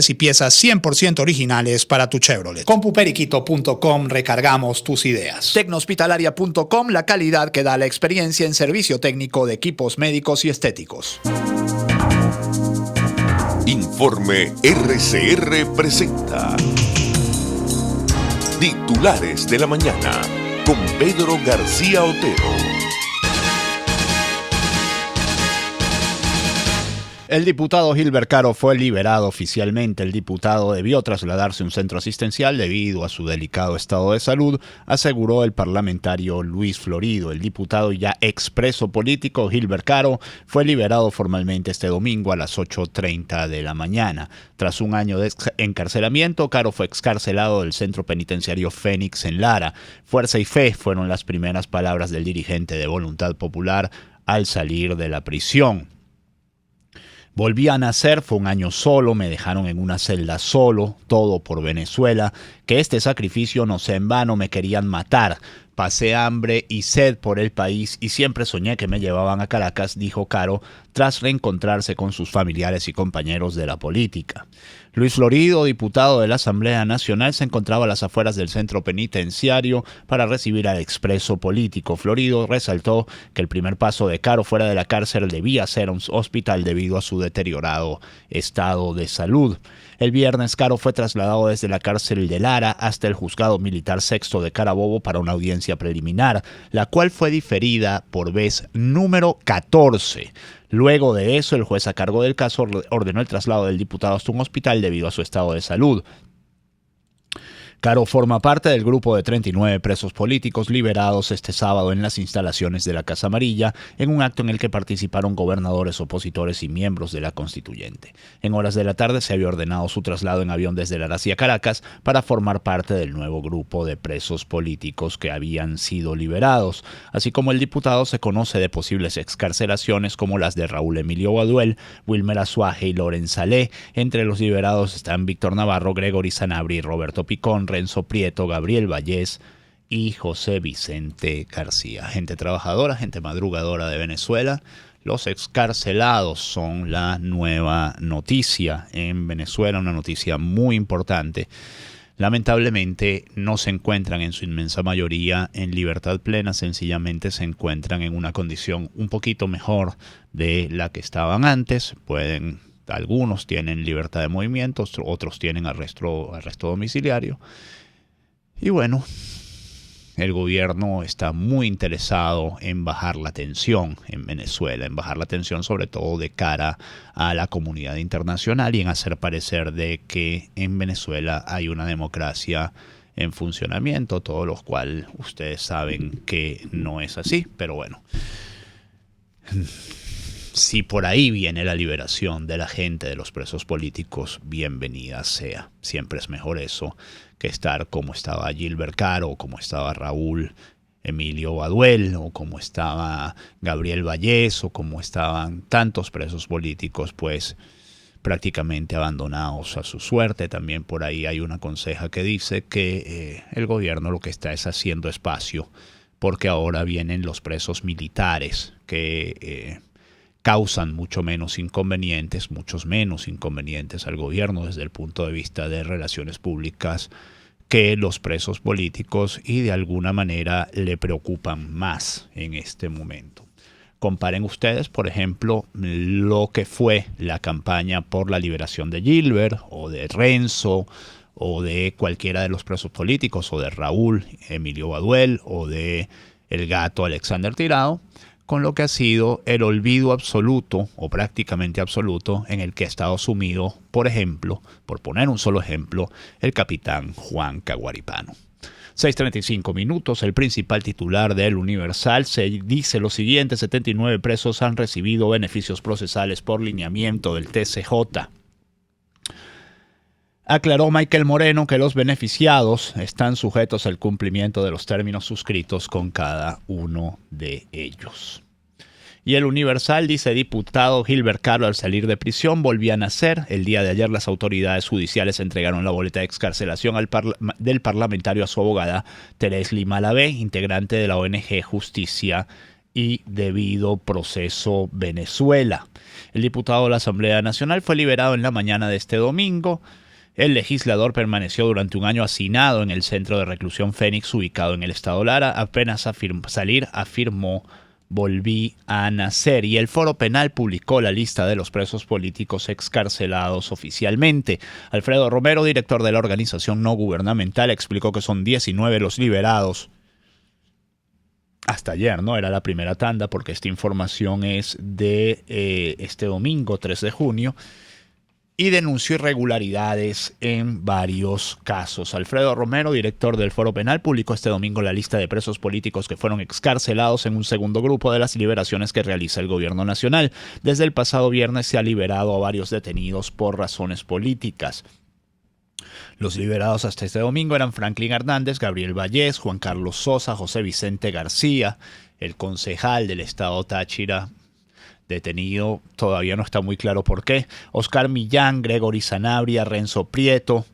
y piezas 100% originales para tu Chevrolet. Compuperiquito.com, recargamos tus ideas. Tecnohospitalaria.com, la calidad que da la experiencia en servicio técnico de equipos médicos y estéticos. Informe RCR presenta Titulares de la Mañana con Pedro García Otero. El diputado Gilbert Caro fue liberado oficialmente. El diputado debió trasladarse a un centro asistencial debido a su delicado estado de salud, aseguró el parlamentario Luis Florido. El diputado y ya expreso político Gilbert Caro fue liberado formalmente este domingo a las 8:30 de la mañana. Tras un año de encarcelamiento, Caro fue excarcelado del centro penitenciario Fénix en Lara. Fuerza y fe fueron las primeras palabras del dirigente de Voluntad Popular al salir de la prisión. Volví a nacer, fue un año solo, me dejaron en una celda solo, todo por Venezuela, que este sacrificio no sea en vano, me querían matar. Pasé hambre y sed por el país y siempre soñé que me llevaban a Caracas, dijo Caro, tras reencontrarse con sus familiares y compañeros de la política. Luis Florido, diputado de la Asamblea Nacional, se encontraba a las afueras del centro penitenciario para recibir al expreso político. Florido resaltó que el primer paso de Caro fuera de la cárcel debía ser un hospital debido a su deteriorado estado de salud. El viernes, Caro fue trasladado desde la cárcel de Lara hasta el juzgado militar sexto de Carabobo para una audiencia preliminar, la cual fue diferida por vez número 14. Luego de eso, el juez a cargo del caso ordenó el traslado del diputado hasta un hospital debido a su estado de salud. Caro forma parte del grupo de 39 presos políticos liberados este sábado en las instalaciones de la Casa Amarilla, en un acto en el que participaron gobernadores, opositores y miembros de la Constituyente. En horas de la tarde se había ordenado su traslado en avión desde Lara hacia Caracas para formar parte del nuevo grupo de presos políticos que habían sido liberados. Así como el diputado, se conoce de posibles excarcelaciones como las de Raúl Emilio Baduel, Wilmer Azuaje y Loren Salé. Entre los liberados están Víctor Navarro, Gregory Sanabria y Roberto Picón, Renzo Prieto, Gabriel Vallés y José Vicente García. Gente trabajadora, gente madrugadora de Venezuela. Los excarcelados son la nueva noticia en Venezuela, una noticia muy importante. Lamentablemente no se encuentran en su inmensa mayoría en libertad plena, sencillamente se encuentran en una condición un poquito mejor de la que estaban antes. Algunos tienen libertad de movimientos, otros tienen arresto domiciliario. Y bueno, el gobierno está muy interesado en bajar la tensión en Venezuela, en bajar la tensión sobre todo de cara a la comunidad internacional y en hacer parecer de que en Venezuela hay una democracia en funcionamiento, todo lo cual ustedes saben que no es así, pero bueno. Si por ahí viene la liberación de la gente, de los presos políticos, bienvenida sea. Siempre es mejor eso que estar como estaba Gilbert Caro, o como estaba Raúl Emilio Baduel, o como estaba Gabriel Vallés, o como estaban tantos presos políticos, pues prácticamente abandonados a su suerte. También por ahí hay una conseja que dice que el gobierno lo que está es haciendo espacio, porque ahora vienen los presos militares que causan muchos menos inconvenientes al gobierno desde el punto de vista de relaciones públicas que los presos políticos y de alguna manera le preocupan más en este momento. Comparen ustedes, por ejemplo, lo que fue la campaña por la liberación de Gilbert o de Renzo o de cualquiera de los presos políticos o de Raúl Emilio Baduel o de el gato Alexander Tirado, con lo que ha sido el olvido absoluto o prácticamente absoluto en el que ha estado sumido, por ejemplo, por poner un solo ejemplo, el capitán Juan Caguaripano. 6:35 minutos, el principal titular del Universal se dice lo siguiente: 79 presos han recibido beneficios procesales por lineamiento del TCJ. Aclaró Michael Moreno que los beneficiados están sujetos al cumplimiento de los términos suscritos con cada uno de ellos. Y el Universal dice: diputado Gilbert Caro al salir de prisión volvía a nacer. El día de ayer las autoridades judiciales entregaron la boleta de excarcelación del parlamentario a su abogada Terés Lima Lavé, integrante de la ONG Justicia y Debido Proceso Venezuela. El diputado de la Asamblea Nacional fue liberado en la mañana de este domingo. El legislador permaneció durante un año hacinado en el centro de reclusión Fénix, ubicado en el estado Lara. Apenas afirmó: volví a nacer. Y el Foro Penal publicó la lista de los presos políticos excarcelados oficialmente. Alfredo Romero, director de la organización no gubernamental, explicó que son 19 los liberados. Hasta ayer, ¿no? Era la primera tanda, porque esta información es de este domingo, 3 de junio. Y denunció irregularidades en varios casos. Alfredo Romero, director del Foro Penal, publicó este domingo la lista de presos políticos que fueron excarcelados en un segundo grupo de las liberaciones que realiza el gobierno nacional. Desde el pasado viernes se ha liberado a varios detenidos por razones políticas. Los liberados hasta este domingo eran Franklin Hernández, Gabriel Vallés, Juan Carlos Sosa, José Vicente García, el concejal del estado Táchira, detenido, todavía no está muy claro por qué, Oscar Millán, Gregory Sanabria, Renzo Prieto,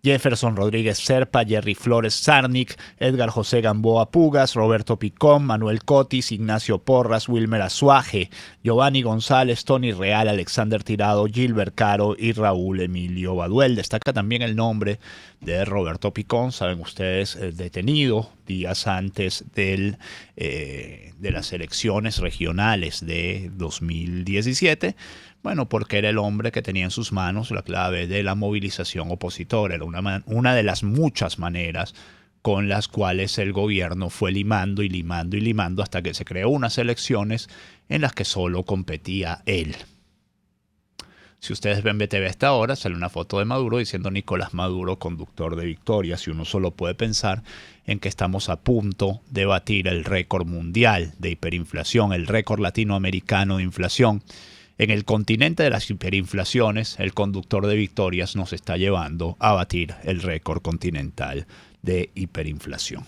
Jefferson Rodríguez Serpa, Jerry Flores Sarnik, Edgar José Gamboa Pugas, Roberto Picón, Manuel Cotis, Ignacio Porras, Wilmer Azuaje, Giovanni González, Tony Real, Alexander Tirado, Gilbert Caro y Raúl Emilio Baduel. Destaca también el nombre de Roberto Picón, saben ustedes, detenido días antes de las elecciones regionales de 2017. Bueno, porque era el hombre que tenía en sus manos la clave de la movilización opositora. Era una de las muchas maneras con las cuales el gobierno fue limando y limando y limando hasta que se creó unas elecciones en las que solo competía él. Si ustedes ven BTV hasta ahora, sale una foto de Maduro diciendo Nicolás Maduro, conductor de victorias, y uno solo puede pensar en que estamos a punto de batir el récord mundial de hiperinflación, el récord latinoamericano de inflación. En el continente de las hiperinflaciones, el conductor de victorias nos está llevando a batir el récord continental de hiperinflación.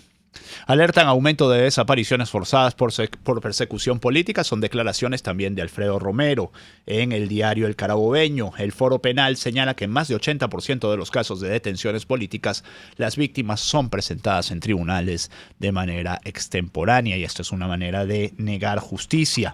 Alertan aumento de desapariciones forzadas por persecución política. Son declaraciones también de Alfredo Romero en el diario El Carabobeño. El Foro Penal señala que en más de 80% de los casos de detenciones políticas, las víctimas son presentadas en tribunales de manera extemporánea, y esto es una manera de negar justicia.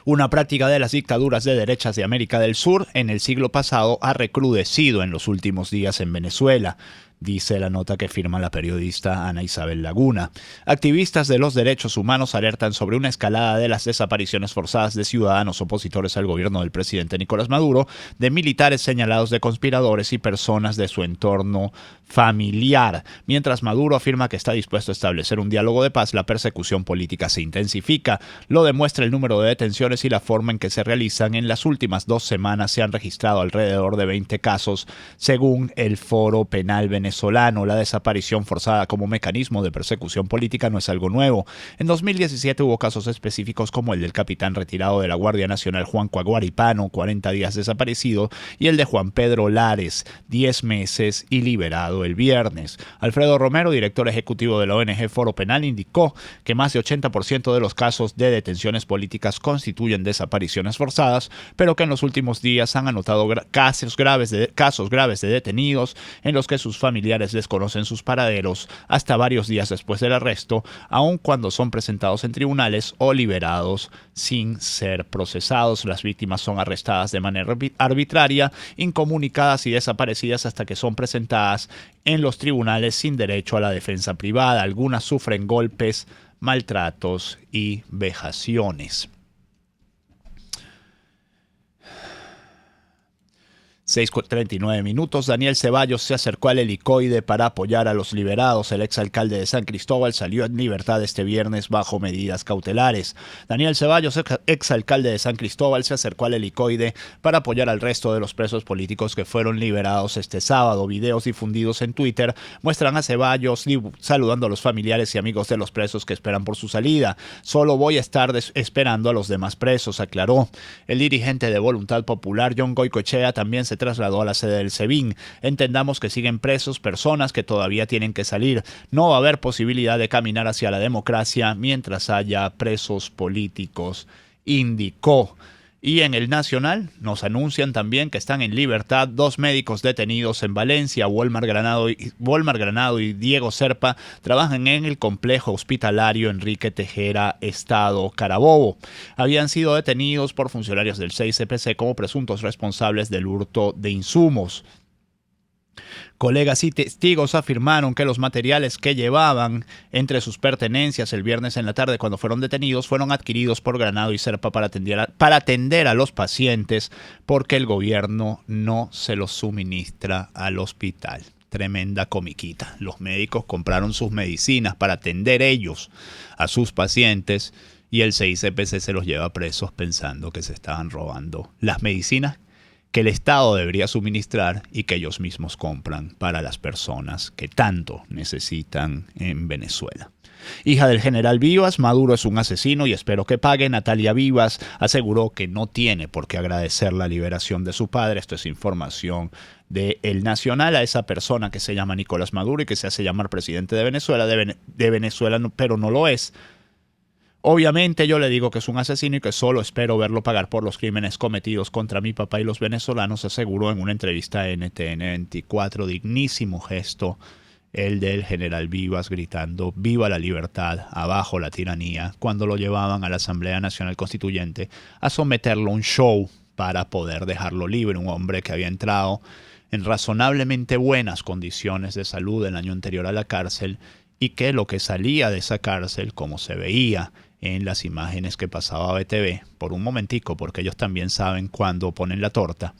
Una práctica de las dictaduras de derechas de América del Sur en el siglo pasado ha recrudecido en los últimos días en Venezuela, dice la nota que firma la periodista Ana Isabel Laguna. Activistas de los derechos humanos alertan sobre una escalada de las desapariciones forzadas de ciudadanos opositores al gobierno del presidente Nicolás Maduro, de militares señalados de conspiradores y personas de su entorno familiar. Mientras Maduro afirma que está dispuesto a establecer un diálogo de paz, la persecución política se intensifica. Lo demuestra el número de detenciones y la forma en que se realizan. En las últimas 2 semanas se han registrado alrededor de 20 casos, según el Foro Penal venezolano. La desaparición forzada como mecanismo de persecución política no es algo nuevo. En 2017 hubo casos específicos como el del capitán retirado de la Guardia Nacional Juan Coaguaripano, 40 días desaparecido, y el de Juan Pedro Lares, 10 meses y liberado el viernes. Alfredo Romero, director ejecutivo de la ONG Foro Penal, indicó que más de 80% de los casos de detenciones políticas constituyen desapariciones forzadas, pero que en los últimos días han anotado casos graves de detenidos en los que sus familiares desconocen sus paraderos hasta varios días después del arresto, aun cuando son presentados en tribunales o liberados sin ser procesados. Las víctimas son arrestadas de manera arbitraria, incomunicadas y desaparecidas hasta que son presentadas en los tribunales sin derecho a la defensa privada. Algunas sufren golpes, maltratos y vejaciones. 6:39 minutos. Daniel Ceballos se acercó al helicoide para apoyar a los liberados. El exalcalde de San Cristóbal salió en libertad este viernes bajo medidas cautelares. Daniel Ceballos, exalcalde de San Cristóbal, se acercó al helicoide para apoyar al resto de los presos políticos que fueron liberados este sábado. Videos difundidos en Twitter muestran a Ceballos saludando a los familiares y amigos de los presos que esperan por su salida. Solo voy a estar esperando a los demás presos, aclaró. El dirigente de Voluntad Popular, John Goicoechea, también se trasladó a la sede del SEBIN. Entendamos que siguen presos personas que todavía tienen que salir. No va a haber posibilidad de caminar hacia la democracia mientras haya presos políticos, indicó. Y en el Nacional nos anuncian también que están en libertad 2 médicos detenidos en Valencia. Wolmar Granado y Diego Serpa trabajan en el complejo hospitalario Enrique Tejera, Estado Carabobo. Habían sido detenidos por funcionarios del 6CPC como presuntos responsables del hurto de insumos. Colegas y testigos afirmaron que los materiales que llevaban entre sus pertenencias el viernes en la tarde cuando fueron detenidos fueron adquiridos por Granado y Serpa para atender a los pacientes porque el gobierno no se los suministra al hospital. Tremenda comiquita. Los médicos compraron sus medicinas para atender ellos a sus pacientes y el 6CPC se los lleva presos pensando que se estaban robando las medicinas que el Estado debería suministrar y que ellos mismos compran para las personas que tanto necesitan en Venezuela. Hija del general Vivas, Maduro es un asesino y espero que pague. Natalia Vivas aseguró que no tiene por qué agradecer la liberación de su padre. Esto es información de El Nacional. A esa persona que se llama Nicolás Maduro y que se hace llamar presidente de Venezuela, pero no lo es. Obviamente yo le digo que es un asesino y que solo espero verlo pagar por los crímenes cometidos contra mi papá y los venezolanos, aseguró en una entrevista a NTN 24. Dignísimo gesto el del general Vivas gritando «Viva la libertad, abajo la tiranía», cuando lo llevaban a la Asamblea Nacional Constituyente a someterlo a un show para poder dejarlo libre. Un hombre que había entrado en razonablemente buenas condiciones de salud el año anterior a la cárcel y que lo que salía de esa cárcel, como se veía en las imágenes que pasaba a BTV, por un momentico, porque ellos también saben cuándo ponen la torta,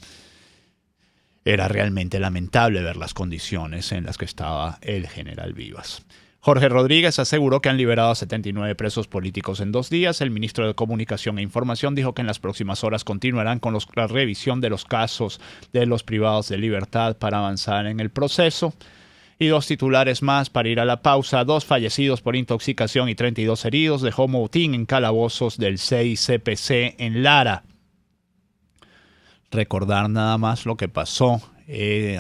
era realmente lamentable ver las condiciones en las que estaba el general Vivas. Jorge Rodríguez aseguró que han liberado a 79 presos políticos en 2 días. El ministro de Comunicación e Información dijo que en las próximas horas continuarán con la revisión de los casos de los privados de libertad para avanzar en el proceso. Y 2 titulares más para ir a la pausa. 2 fallecidos por intoxicación y 32 heridos. Dejó motín en calabozos del 6CPC en Lara. Recordar nada más lo que pasó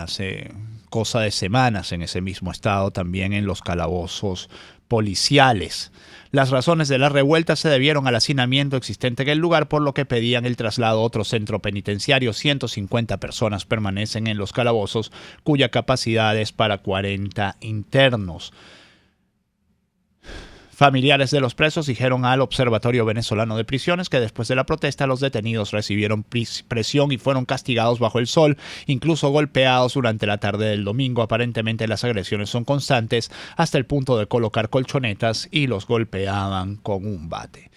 hace cosa de semanas en ese mismo estado, también en los calabozos policiales. Las razones de la revuelta se debieron al hacinamiento existente en el lugar, por lo que pedían el traslado a otro centro penitenciario. 150 personas permanecen en los calabozos, cuya capacidad es para 40 internos. Familiares de los presos dijeron al Observatorio Venezolano de Prisiones que después de la protesta los detenidos recibieron presión y fueron castigados bajo el sol, incluso golpeados durante la tarde del domingo. Aparentemente las agresiones son constantes hasta el punto de colocar colchonetas y los golpeaban con un bate.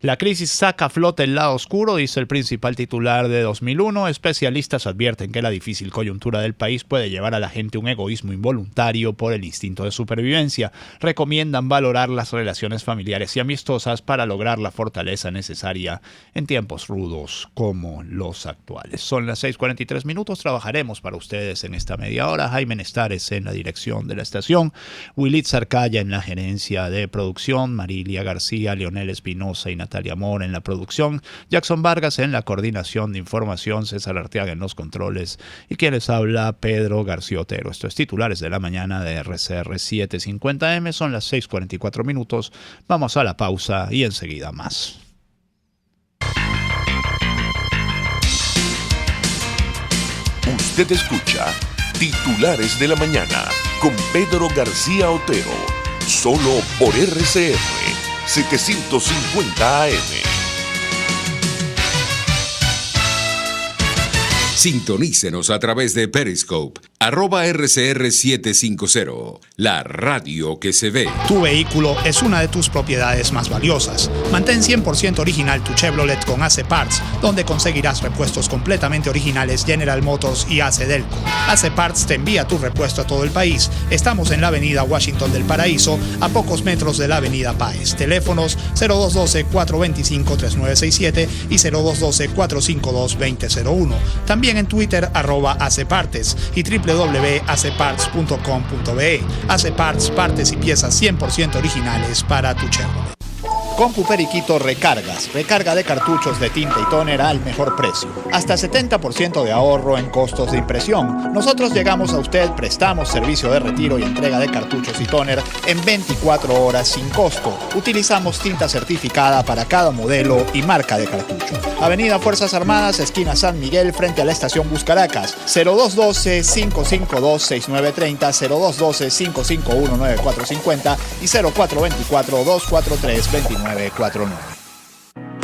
La crisis saca a flote el lado oscuro, dice el principal titular de 2001. Especialistas advierten que la difícil coyuntura del país puede llevar a la gente a un egoísmo involuntario por el instinto de supervivencia. Recomiendan valorar las relaciones familiares y amistosas para lograr la fortaleza necesaria en tiempos rudos como los actuales. Son las 6:43. Trabajaremos para ustedes en esta media hora. Jaime Nestares en la dirección de la estación, Willit Zarcaya en la gerencia de producción, Marilia García, Leonel Espinosa y Natalia Amor en la producción, Jackson Vargas en la coordinación de información, César Arteaga en los controles y quien les habla, Pedro García Otero. Esto es Titulares de la Mañana de RCR 750M. Son las 6:44. Vamos a la pausa y enseguida más. Usted escucha Titulares de la Mañana con Pedro García Otero, solo por RCR 750 AM. Sintonícenos a través de Periscope, @RCR750, la radio que se ve. Tu vehículo es una de tus propiedades más valiosas. Mantén 100% original tu Chevrolet con AC Parts, donde conseguirás repuestos completamente originales General Motors y AC Delco. AC Parts te envía tu repuesto a todo el país. Estamos en la avenida Washington del Paraíso, a pocos metros de la avenida Páez. Teléfonos 0212-425-3967 y 0212-452-2001. También en Twitter @ACPartes y www.acparts.com.be. AC Parts, partes y piezas 100% originales para tu Chevrolet. Compu Periquito Recargas. Recarga de cartuchos de tinta y tóner al mejor precio. Hasta 70% de ahorro en costos de impresión. Nosotros llegamos a usted, prestamos servicio de retiro y entrega de cartuchos y tóner en 24 horas sin costo. Utilizamos tinta certificada para cada modelo y marca de cartucho. Avenida Fuerzas Armadas, esquina San Miguel, frente a la estación Buscaracas. 0212-552-6930, 0212-551-9450 y 0424-243-2949.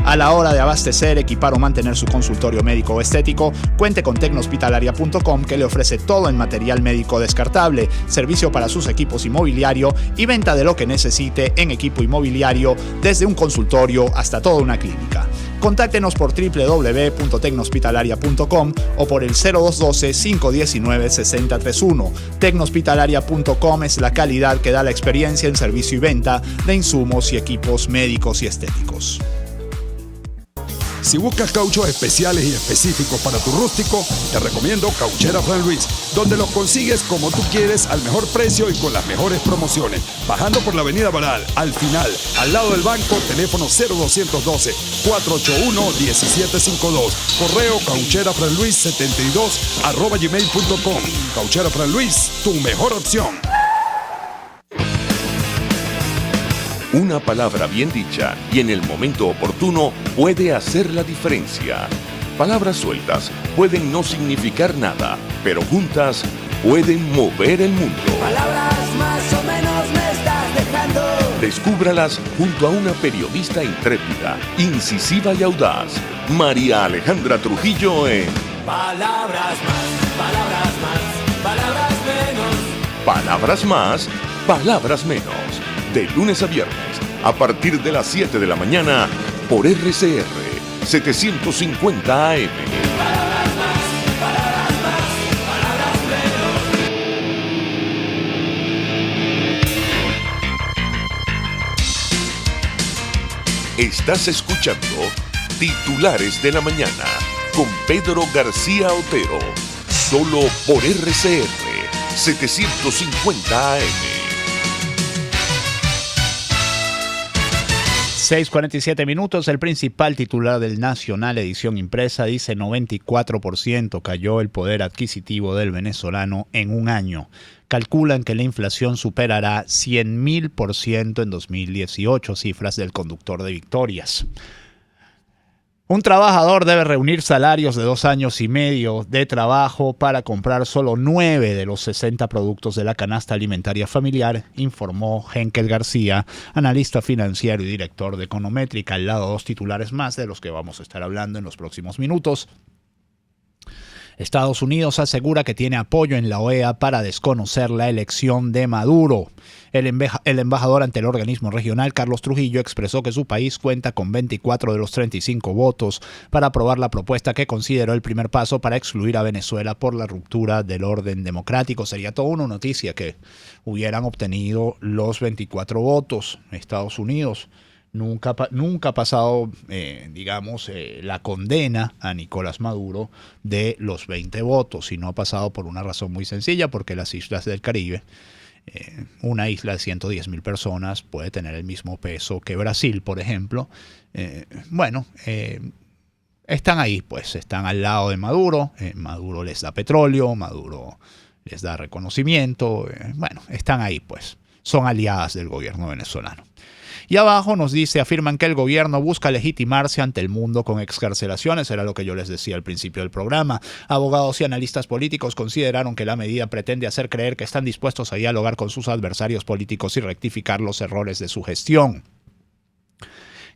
A la hora de abastecer, equipar o mantener su consultorio médico o estético, cuente con tecnohospitalaria.com, que le ofrece todo en material médico descartable, servicio para sus equipos inmobiliario y venta de lo que necesite en equipo inmobiliario, desde un consultorio hasta toda una clínica. Contáctenos por www.tecnohospitalaria.com o por el 0212-519-6031. Tecnohospitalaria.com es la calidad que da la experiencia en servicio y venta de insumos y equipos médicos y estéticos. Si buscas cauchos especiales y específicos para tu rústico, te recomiendo Cauchera Fran Luis, donde los consigues como tú quieres, al mejor precio y con las mejores promociones. Bajando por la avenida Baral, al final, al lado del banco, teléfono 0212-481-1752. Correo caucherafranluis72@gmail.com. Cauchera Fran Luis, tu mejor opción. Una palabra bien dicha y en el momento oportuno puede hacer la diferencia. Palabras sueltas pueden no significar nada, pero juntas pueden mover el mundo. Palabras más o menos me estás dejando. Descúbralas junto a una periodista intrépida, incisiva y audaz, María Alejandra Trujillo en Palabras más, palabras más, palabras menos. Palabras más, palabras menos. De lunes a viernes, a partir de las 7 de la mañana, por RCR 750 AM. Palabras más, palabras más, palabras menos. Estás escuchando Titulares de la Mañana con Pedro García Otero, solo por RCR 750 AM. 6:47 minutos. El principal titular del Nacional, edición impresa, dice 94% cayó el poder adquisitivo del venezolano en un año. Calculan que la inflación superará 100.000% en 2018, cifras del conductor de Victorias. Un trabajador debe reunir salarios de 2 años y medio de trabajo para comprar solo 9 de los 60 productos de la canasta alimentaria familiar, informó Henkel García, analista financiero y director de Econométrica. Al lado, 2 titulares más de los que vamos a estar hablando en los próximos minutos. Estados Unidos asegura que tiene apoyo en la OEA para desconocer la elección de Maduro. El embajador ante el organismo regional, Carlos Trujillo, expresó que su país cuenta con 24 de los 35 votos para aprobar la propuesta que consideró el primer paso para excluir a Venezuela por la ruptura del orden democrático. Sería toda una noticia que hubieran obtenido los 24 votos. Estados Unidos nunca ha pasado, la condena a Nicolás Maduro de los 20 votos, y no ha pasado por una razón muy sencilla, porque las islas del Caribe, una isla de 110.000 personas puede tener el mismo peso que Brasil, por ejemplo. Están ahí, pues, están al lado de Maduro. Maduro les da petróleo, Maduro les da reconocimiento. Están ahí, pues, son aliadas del gobierno venezolano. Y abajo nos dice, afirman que el gobierno busca legitimarse ante el mundo con excarcelaciones. Era lo que yo les decía al principio del programa. Abogados y analistas políticos consideraron que la medida pretende hacer creer que están dispuestos a dialogar con sus adversarios políticos y rectificar los errores de su gestión.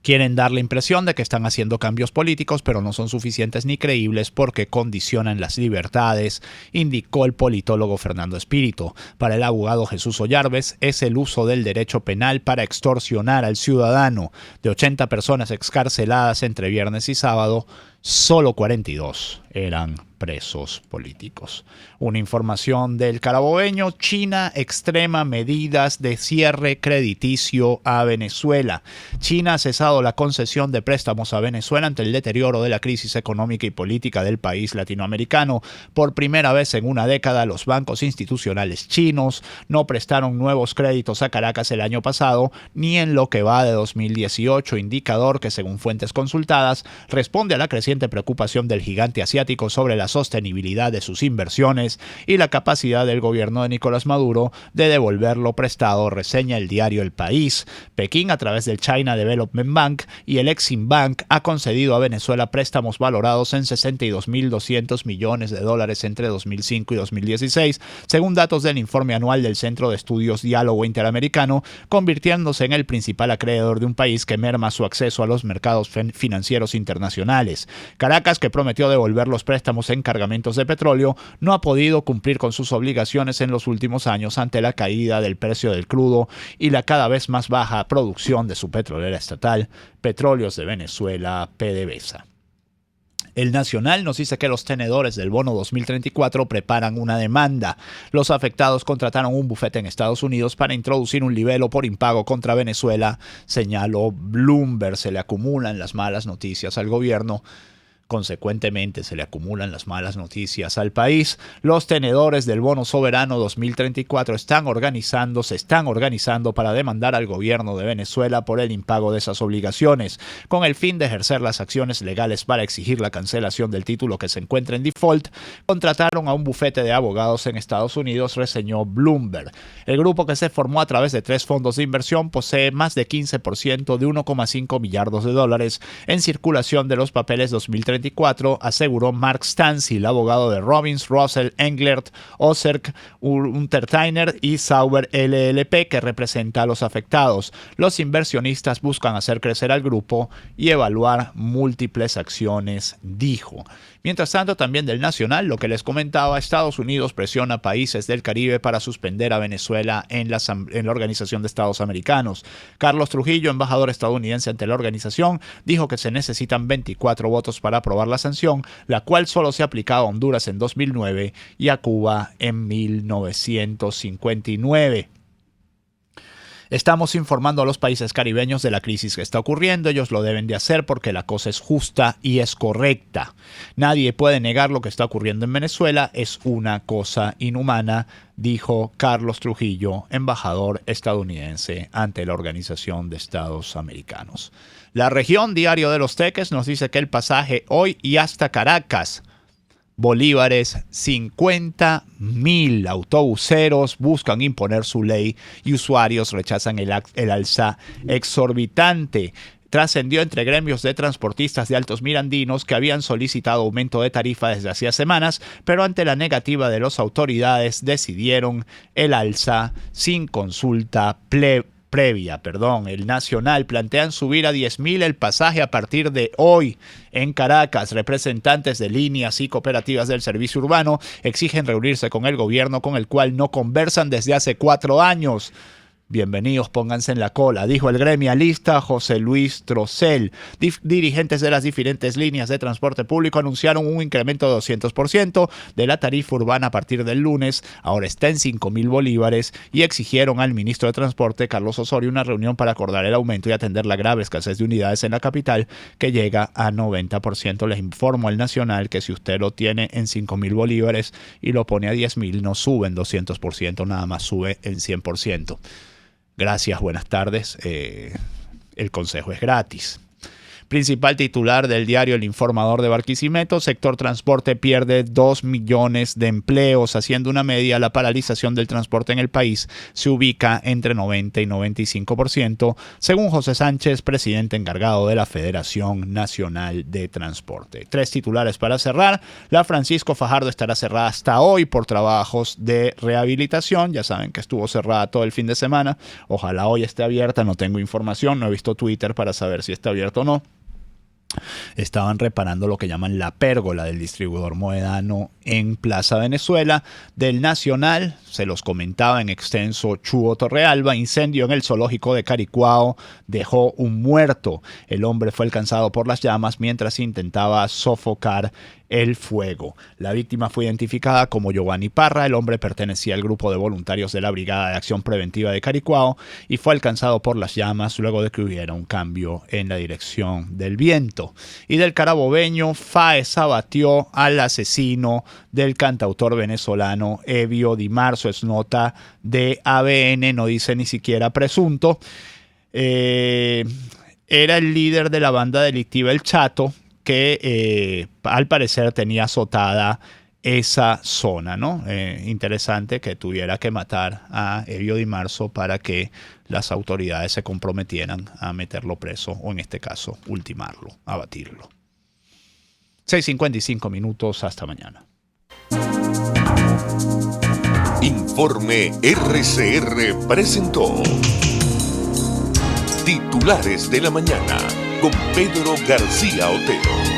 Quieren dar la impresión de que están haciendo cambios políticos, pero no son suficientes ni creíbles porque condicionan las libertades, indicó el politólogo Fernando Espíritu. Para el abogado Jesús Ollarves, es el uso del derecho penal para extorsionar al ciudadano. De 80 personas excarceladas entre viernes y sábado, solo 42 eran presos políticos. Una información del Carabobeño: China extrema medidas de cierre crediticio a Venezuela. China ha cesado la concesión de préstamos a Venezuela ante el deterioro de la crisis económica y política del país latinoamericano. Por primera vez en una década, los bancos institucionales chinos no prestaron nuevos créditos a Caracas el año pasado, ni en lo que va de 2018, indicador que, según fuentes consultadas, responde a la creciente preocupación del gigante asiático sobre la sostenibilidad de sus inversiones y la capacidad del gobierno de Nicolás Maduro de devolver lo prestado, reseña el diario El País. Pekín, a través del China Development Bank y el Exim Bank, ha concedido a Venezuela préstamos valorados en $62.200 millones entre 2005 y 2016, según datos del informe anual del Centro de Estudios Diálogo Interamericano, convirtiéndose en el principal acreedor de un país que merma su acceso a los mercados financieros internacionales. Caracas, que prometió devolver los préstamos en cargamentos de petróleo, no ha podido cumplir con sus obligaciones en los últimos años ante la caída del precio del crudo y la cada vez más baja producción de su petrolera estatal, Petróleos de Venezuela, PDVSA. El Nacional nos dice que los tenedores del bono 2034 preparan una demanda. Los afectados contrataron un bufete en Estados Unidos para introducir un libelo por impago contra Venezuela, señaló Bloomberg. Se le acumulan las malas noticias al gobierno. Consecuentemente, se le acumulan las malas noticias al país. Los tenedores del bono soberano 2034 se están organizando para demandar al gobierno de Venezuela por el impago de esas obligaciones, con el fin de ejercer las acciones legales para exigir la cancelación del título que se encuentra en default. Contrataron a un bufete de abogados en Estados Unidos, reseñó Bloomberg. El grupo, que se formó a través de 3 fondos de inversión, posee más de 15% de $1,5 millardos en circulación de los papeles 2034, aseguró Mark Stansil, abogado de Robbins, Russell, Englert, Oserk, Unterteiner y Sauber LLP, que representa a los afectados. Los inversionistas buscan hacer crecer al grupo y evaluar múltiples acciones, dijo. Mientras tanto, también del Nacional, lo que les comentaba: Estados Unidos presiona a países del Caribe para suspender a Venezuela en la Organización de Estados Americanos. Carlos Trujillo, embajador estadounidense ante la organización, dijo que se necesitan 24 votos para aprobar la sanción, la cual solo se ha aplicado a Honduras en 2009 y a Cuba en 1959. Estamos informando a los países caribeños de la crisis que está ocurriendo. Ellos lo deben de hacer porque la cosa es justa y es correcta. Nadie puede negar lo que está ocurriendo en Venezuela. Es una cosa inhumana, dijo Carlos Trujillo, embajador estadounidense ante la Organización de Estados Americanos. La Región, diario de los Teques, nos dice que el pasaje hoy y hasta Caracas, bolívares. 50.000 autobuseros buscan imponer su ley y usuarios rechazan el alza exorbitante. Trascendió entre gremios de transportistas de Altos Mirandinos que habían solicitado aumento de tarifa desde hacía semanas, pero ante la negativa de las autoridades decidieron el alza sin consulta previa. El Nacional: plantean subir a 10.000 el pasaje a partir de hoy. En Caracas, representantes de líneas y cooperativas del servicio urbano exigen reunirse con el gobierno, con el cual no conversan desde hace 4 años. Bienvenidos, pónganse en la cola, dijo el gremialista José Luis Trocel. Dirigentes de las diferentes líneas de transporte público anunciaron un incremento de 200% de la tarifa urbana a partir del lunes. Ahora está en 5.000 bolívares y exigieron al ministro de Transporte, Carlos Osorio, una reunión para acordar el aumento y atender la grave escasez de unidades en la capital, que llega a 90%. Les informo al Nacional que si usted lo tiene en 5.000 bolívares y lo pone a 10.000, no sube en 200%, nada más sube en 100%. Gracias, buenas tardes. El consejo es gratis. Principal titular del diario El Informador de Barquisimeto: sector transporte pierde 2 millones de empleos. Haciendo una media, la paralización del transporte en el país se ubica entre 90 y 95%, según José Sánchez, presidente encargado de la Federación Nacional de Transporte. 3 titulares para cerrar. La Francisco Fajardo estará cerrada hasta hoy por trabajos de rehabilitación. Ya saben que estuvo cerrada todo el fin de semana. Ojalá hoy esté abierta. No tengo información, no he visto Twitter para saber si está abierto o no. Estaban reparando lo que llaman la pérgola del distribuidor Moedano en Plaza Venezuela. Del Nacional, se los comentaba en extenso Chuo Torrealba, incendio en el zoológico de Caricuao dejó un muerto. El hombre fue alcanzado por las llamas mientras intentaba sofocar el fuego. La víctima fue identificada como Giovanni Parra. El hombre pertenecía al grupo de voluntarios de la Brigada de Acción Preventiva de Caricuao y fue alcanzado por las llamas luego de que hubiera un cambio en la dirección del viento. Y del Carabobeño, FAES abatió al asesino del cantautor venezolano Evio Di Marzo. Es nota de ABN, no dice ni siquiera presunto. Era el líder de la banda delictiva El Chato, que al parecer tenía azotada esa zona, ¿no? Interesante que tuviera que matar a Evio Di Marzo para que las autoridades se comprometieran a meterlo preso, o en este caso, ultimarlo, abatirlo. 6:55 minutos, hasta mañana. Informe RCR presentó Titulares de la Mañana con Pedro García Otero.